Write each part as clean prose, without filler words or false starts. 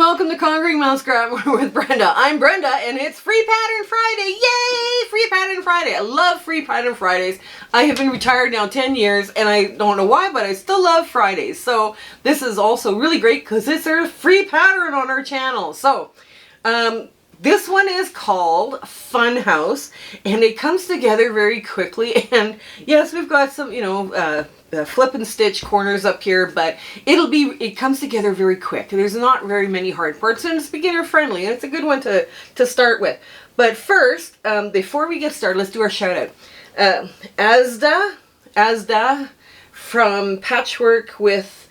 welcome to Conquering Mouse Scrap with Brenda. I'm Brenda and it's Free Pattern Friday. Yay! Free Pattern Friday. I love Free Pattern Fridays. I have been retired now 10 years and I don't know why, but I still love Fridays. So this is also really great because it's a free pattern on our channel. So this one is called Fun House and it comes together very quickly. And yes, we've got some, flip and stitch corners up here, but it comes together very quick. There's not very many hard parts and it's beginner friendly and it's a good one to start with. But first, before we get started, let's do our shout out. Asda from Patchwork with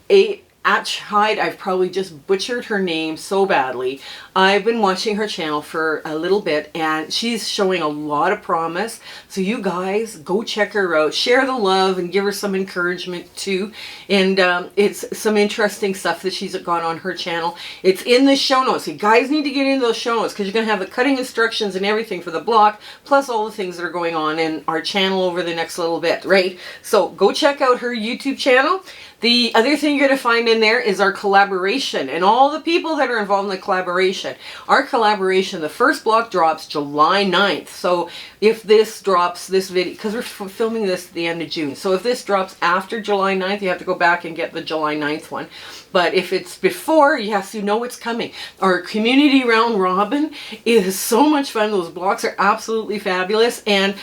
a Hide. I've probably just butchered her name so badly. I've been watching her channel for a little bit and she's showing a lot of promise. So you guys go check her out, share the love and give her some encouragement too. And it's some interesting stuff that she's got on her channel. It's in the show notes. You guys need to get into those show notes because you're going to have the cutting instructions and everything for the block, plus all the things that are going on in our channel over the next little bit, right? So go check out her YouTube channel. The other thing you're going to find in there is our collaboration and all the people that are involved in the collaboration. Our collaboration, the first block drops July 9th. So if this drops, this video, because we're filming this at the end of June. So if this drops after July 9th, you have to go back and get the July 9th one. But if it's before, yes, you know it's coming. Our community round robin is so much fun. Those blocks are absolutely fabulous. And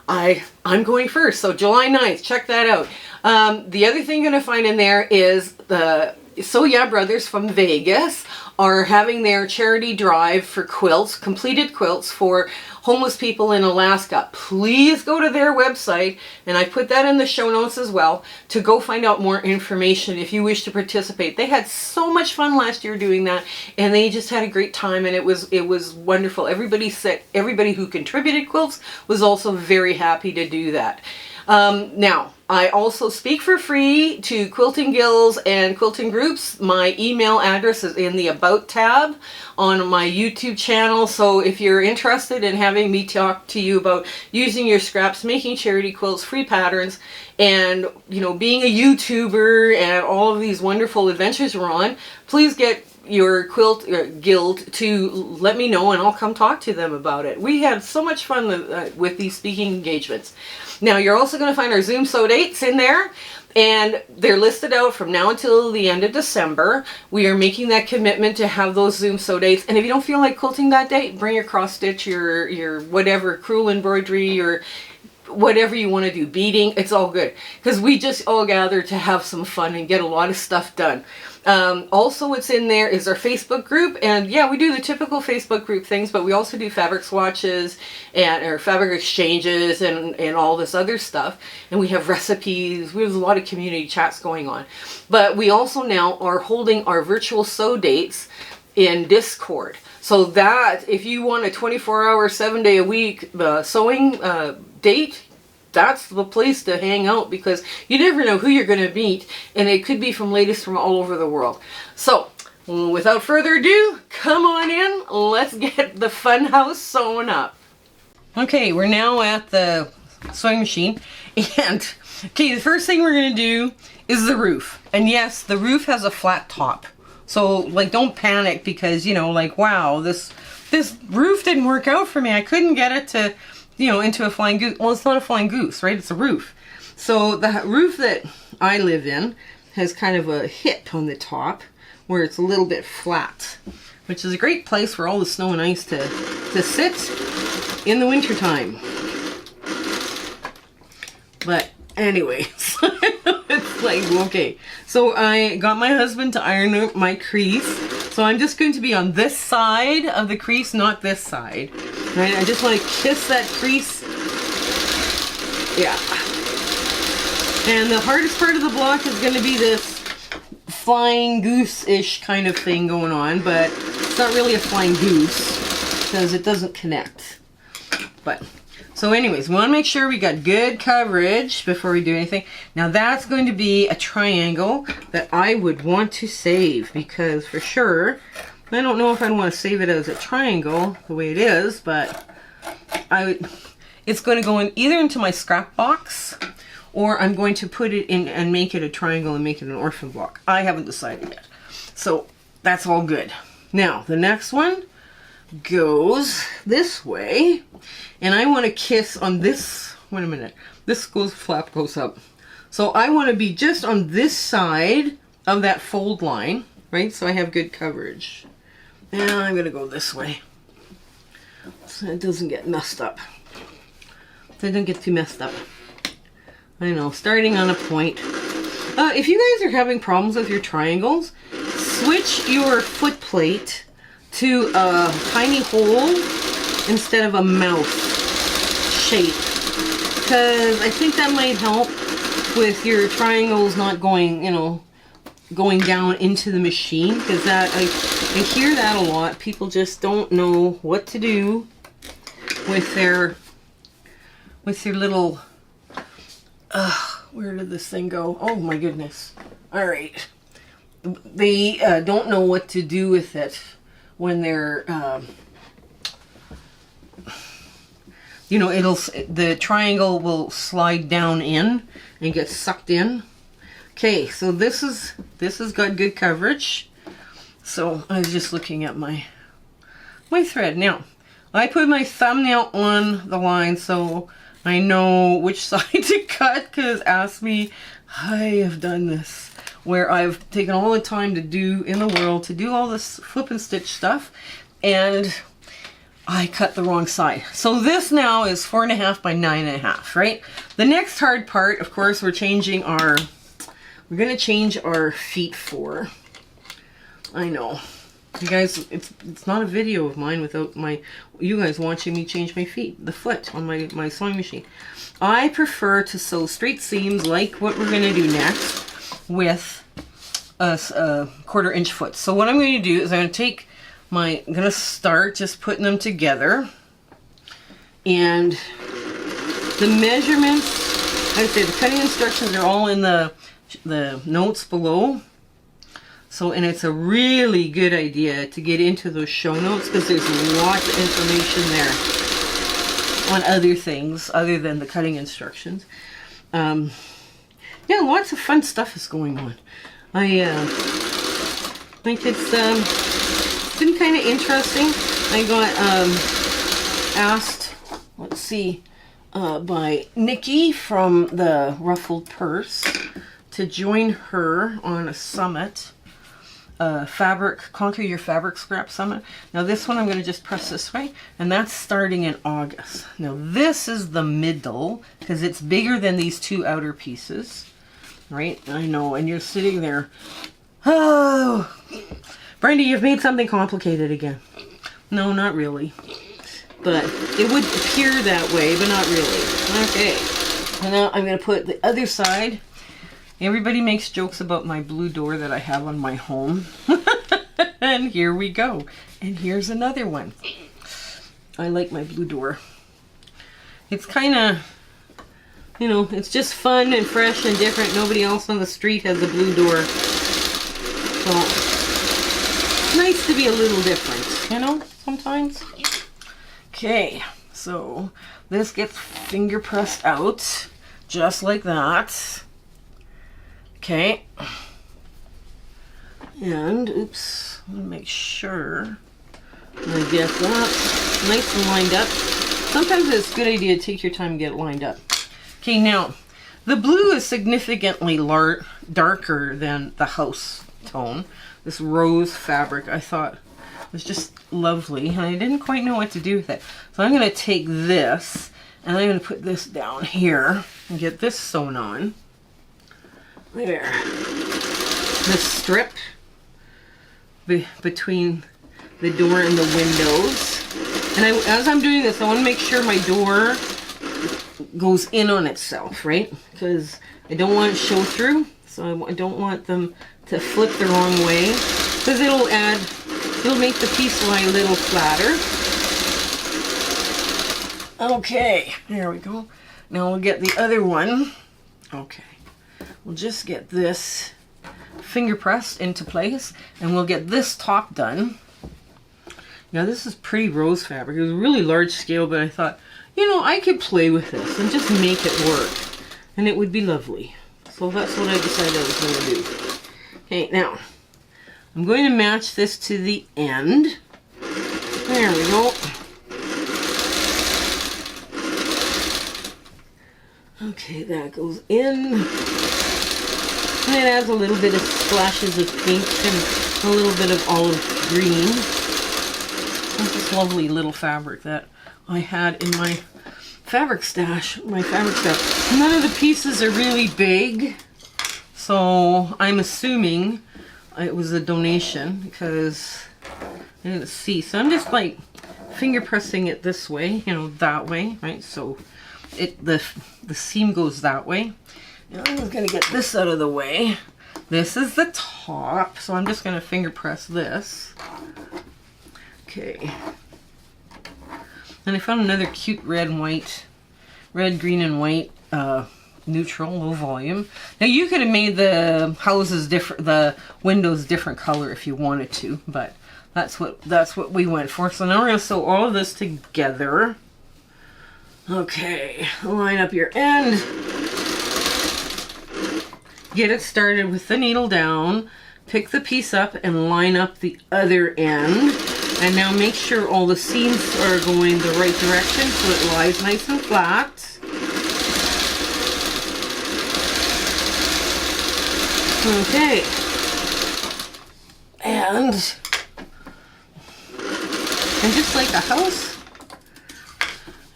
I'm going first, so July 9th, check that out. The other thing you're going to find in there is the So Yeah Brothers from Vegas are having their charity drive for quilts, completed quilts for homeless people in Alaska. Please go to their website, and I put that in the show notes as well, to go find out more information if you wish to participate. They had so much fun last year doing that, and they just had a great time, and it was wonderful. Everybody who contributed quilts was also very happy to do that. Now, I also speak for free to quilting guilds and quilting groups. My email address is in the About tab on my YouTube channel. So if you're interested in having me talk to you about using your scraps, making charity quilts, free patterns, and being a YouTuber and all of these wonderful adventures we're on, please get your quilt guild to let me know and I'll come talk to them about it. We had so much fun with these speaking engagements. Now you're also going to find our Zoom sew dates in there, and they're listed out from now until the end of December. We are making that commitment to have those Zoom sew dates, and if you don't feel like quilting that day, bring your cross stitch, your whatever, crewel embroidery, or whatever you want to do, beading, it's all good, because we just all gather to have some fun and get a lot of stuff done. Also what's in there is our Facebook group, and yeah, we do the typical Facebook group things, but we also do fabric swatches or fabric exchanges and all this other stuff, and we have recipes. We have a lot of community chats going on, but we also now are holding our virtual sew dates in Discord, so that if you want a 24-hour 7-day-a-week sewing date, that's the place to hang out, because you never know who you're going to meet, and it could be from ladies from all over the world. So without further ado, come on in, let's get the fun house sewn up. Okay, we're now at the sewing machine, and okay, the first thing we're going to do is the roof. And yes, the roof has a flat top, so like don't panic, because wow, this roof didn't work out for me. I couldn't get it to into a flying goose. Well, it's not a flying goose, right? It's a roof. So the roof that I live in has kind of a hip on the top where it's a little bit flat, which is a great place for all the snow and ice to sit in the wintertime. But anyways, it's like, okay. So I got my husband to iron my crease. So I'm just going to be on this side of the crease, not this side. Right? I just want to kiss that crease. Yeah. And the hardest part of the block is going to be this flying goose-ish kind of thing going on, but it's not really a flying goose because it doesn't connect. But so anyways, we want to make sure we got good coverage before we do anything. Now that's going to be a triangle that I would want to save, because for sure, I don't know if I'd want to save it as a triangle the way it is, but it's going to go in either into my scrap box, or I'm going to put it in and make it a triangle and make it an orphan block. I haven't decided yet. So that's all good. Now, the next one goes this way, and I want to kiss on this. Wait a minute. This flap goes up. So I want to be just on this side of that fold line, right? So I have good coverage. And I'm going to go this way, so it doesn't get messed up. So it doesn't get too messed up. I know, starting on a point. If you guys are having problems with your triangles, switch your foot plate to a tiny hole instead of a mouth shape, because I think that might help with your triangles not going, you know, going down into the machine, because that I hear that a lot. People just don't know what to do with their little where did this thing go? Oh my goodness. All right. They don't know what to do with it when they're you know, the triangle will slide down in and get sucked in. Okay, so this has got good coverage. So I was just looking at my thread. Now, I put my thumbnail on the line so I know which side to cut, because ask me, I have done this where I've taken all the time to do in the world to do all this flip and stitch stuff, and I cut the wrong side. So this now is 4.5 by 9.5, right? The next hard part, of course, we're going to change our feet for. I know. You guys, it's not a video of mine without you guys watching me change my feet, the foot on my sewing machine. I prefer to sew straight seams like what we're going to do next with a 1/4 inch foot. So what I'm going to do is I'm going to start just putting them together, and the measurements, I would say the cutting instructions are all in the notes below. So, and it's a really good idea to get into those show notes, because there's lots of information there on other things other than the cutting instructions. Yeah, lots of fun stuff is going on. I think it's been kind of interesting. I got asked, let's see, by Nicky from the Ruffled Purse to join her on a summit. Conquer Your Fabric Scrap Summit. Now this one I'm going to just press this way, and that's starting in August. Now this is the middle, because it's bigger than these two outer pieces, right? I know, and you're sitting there, oh, Brandy, you've made something complicated again. No, not really, but it would appear that way, but not really. Okay, and now I'm going to put the other side. Everybody makes jokes about my blue door that I have on my home. And here we go. And here's another one. I like my blue door. It's kind of, you know, it's just fun and fresh and different. Nobody else on the street has a blue door. So, it's nice to be a little different, you know, sometimes. Okay, so this gets finger pressed out, just like that. Okay, and oops, I'm gonna make sure I get that nice and lined up. Sometimes it's a good idea to take your time and get it lined up. Okay, now the blue is significantly darker than the house tone. This rose fabric I thought was just lovely, and I didn't quite know what to do with it. So I'm gonna take this and I'm gonna put this down here and get this sewn on. There. This strip between the door and the windows. And as I'm doing this, I want to make sure my door goes in on itself, right? Because I don't want it to show through. So I don't want them to flip the wrong way. Because it'll make the piece lie a little flatter. Okay, there we go. Now we'll get the other one. Okay. We'll just get this finger pressed into place, and we'll get this top done. Now this is pretty rose fabric. It was really large scale, but I thought, you know, I could play with this and just make it work, and it would be lovely. So that's what I decided I was going to do. Okay, now I'm going to match this to the end. There we go. Okay, that goes in. And it adds a little bit of splashes of pink and a little bit of olive green. That's this lovely little fabric that I had in my fabric stash. None of the pieces are really big, so I'm assuming it was a donation because I didn't see. So I'm just like finger pressing it this way, you know, that way, right? So the seam goes that way. Now I'm just gonna get this out of the way. This is the top, so I'm just gonna finger press this. Okay. And I found another cute red, green, and white neutral, low volume. Now you could have made the houses different, the windows different color if you wanted to, but that's what we went for. So now we're gonna sew all of this together. Okay, line up your end. Get it started with the needle down. Pick the piece up and line up the other end. And now make sure all the seams are going the right direction so it lies nice and flat. Okay. And just like a house.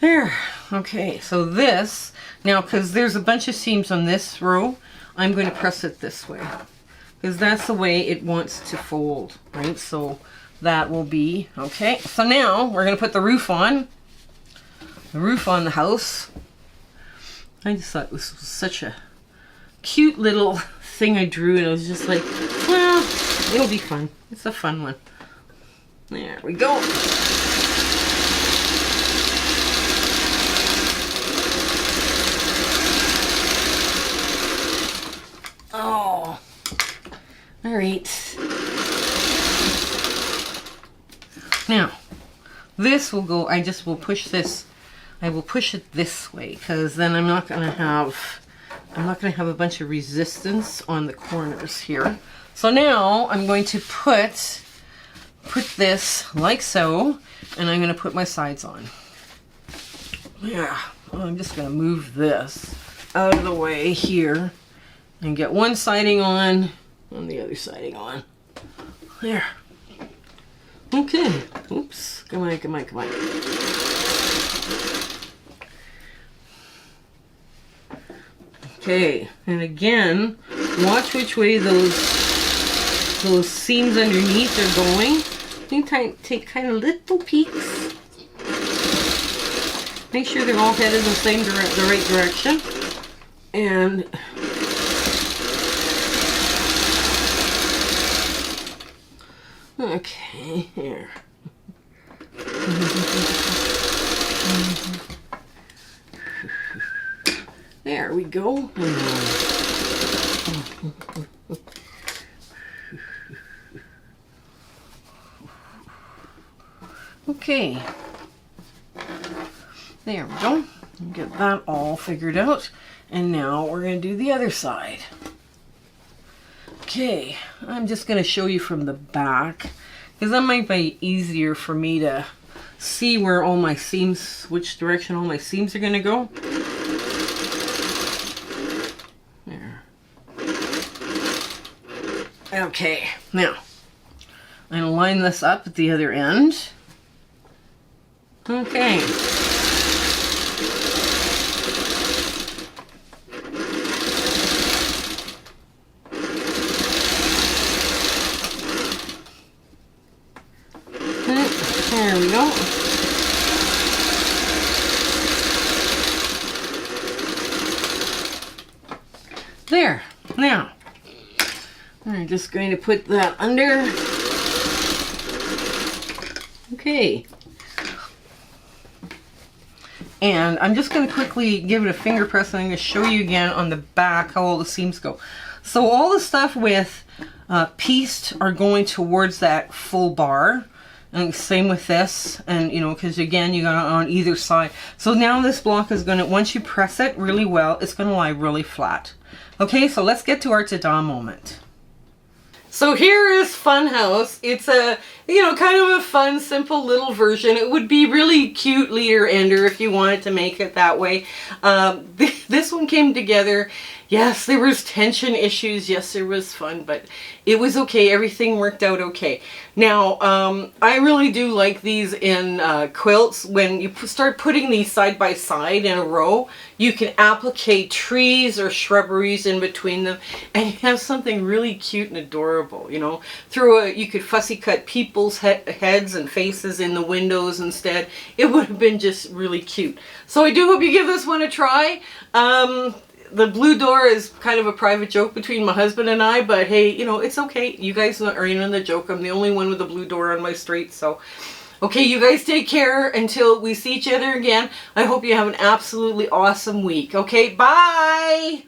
There. Okay, so this, now because there's a bunch of seams on this row, I'm going to press it this way. Because that's the way it wants to fold, right? So that will be, okay. So now we're going to put the roof on. The roof on the house. I just thought this was such a cute little thing I drew, and I was just like, well, it'll be fun. It's a fun one. There we go. Oh, all right. Now, this will go, I just will push this, I will push it this way, because then I'm not going to have a bunch of resistance on the corners here. So now I'm going to put this like so, and I'm going to put my sides on. Yeah, I'm just going to move this out of the way here and get one siding on and the other siding on. There. Okay. Oops. Come on, come on, come on. Okay. And again, watch which way those seams underneath are going. You can take kind of little peeks. Make sure they're all headed the right direction. And okay, here. There we go. Okay. There we go. Get that all figured out. And now we're going to do the other side. Okay, I'm just going to show you from the back, because that might be easier for me to see where all my seams, which direction all my seams are going to go. There. Okay, now I'm going to line this up at the other end. Okay. There we go. There. Now, I'm just going to put that under. Okay. And I'm just going to quickly give it a finger press, and I'm going to show you again on the back how all the seams go. So all the stuff with pieced are going towards that full bar. And same with this, and you know, because again, you got it on either side. So now this block is going to, once you press it really well, it's going to lie really flat. Okay, so let's get to our ta-da moment. So here is Funhouse. It's a, you know, kind of a fun, simple little version. It would be really cute leader ender if you wanted to make it that way. This one came together. Yes, there was tension issues. Yes, there was fun, but it was okay. Everything worked out okay. Now, I really do like these in quilts. When you start putting these side by side in a row, you can applicate trees or shrubberies in between them, and you have something really cute and adorable, you know. You could fussy cut people's heads and faces in the windows instead. It would have been just really cute. So I do hope you give this one a try. The blue door is kind of a private joke between my husband and I, but hey, you know, it's okay. You guys are in on the joke. I'm the only one with a blue door on my street, so. Okay, you guys take care until we see each other again. I hope you have an absolutely awesome week. Okay, bye!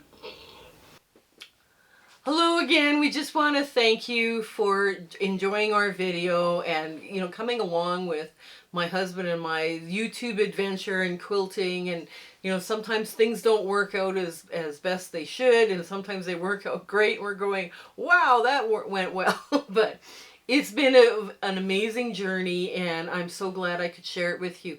Hello again. We just want to thank you for enjoying our video and, you know, coming along with my husband and my YouTube adventure and quilting. And, you know, sometimes things don't work out as best they should, and sometimes they work out great. We're going, wow, that went well. But it's been an amazing journey, and I'm so glad I could share it with you.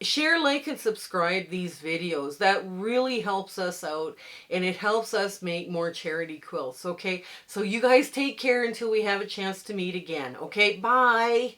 Share, like, and subscribe these videos. That really helps us out, and it helps us make more charity quilts, okay? So you guys take care until we have a chance to meet again, okay? Bye!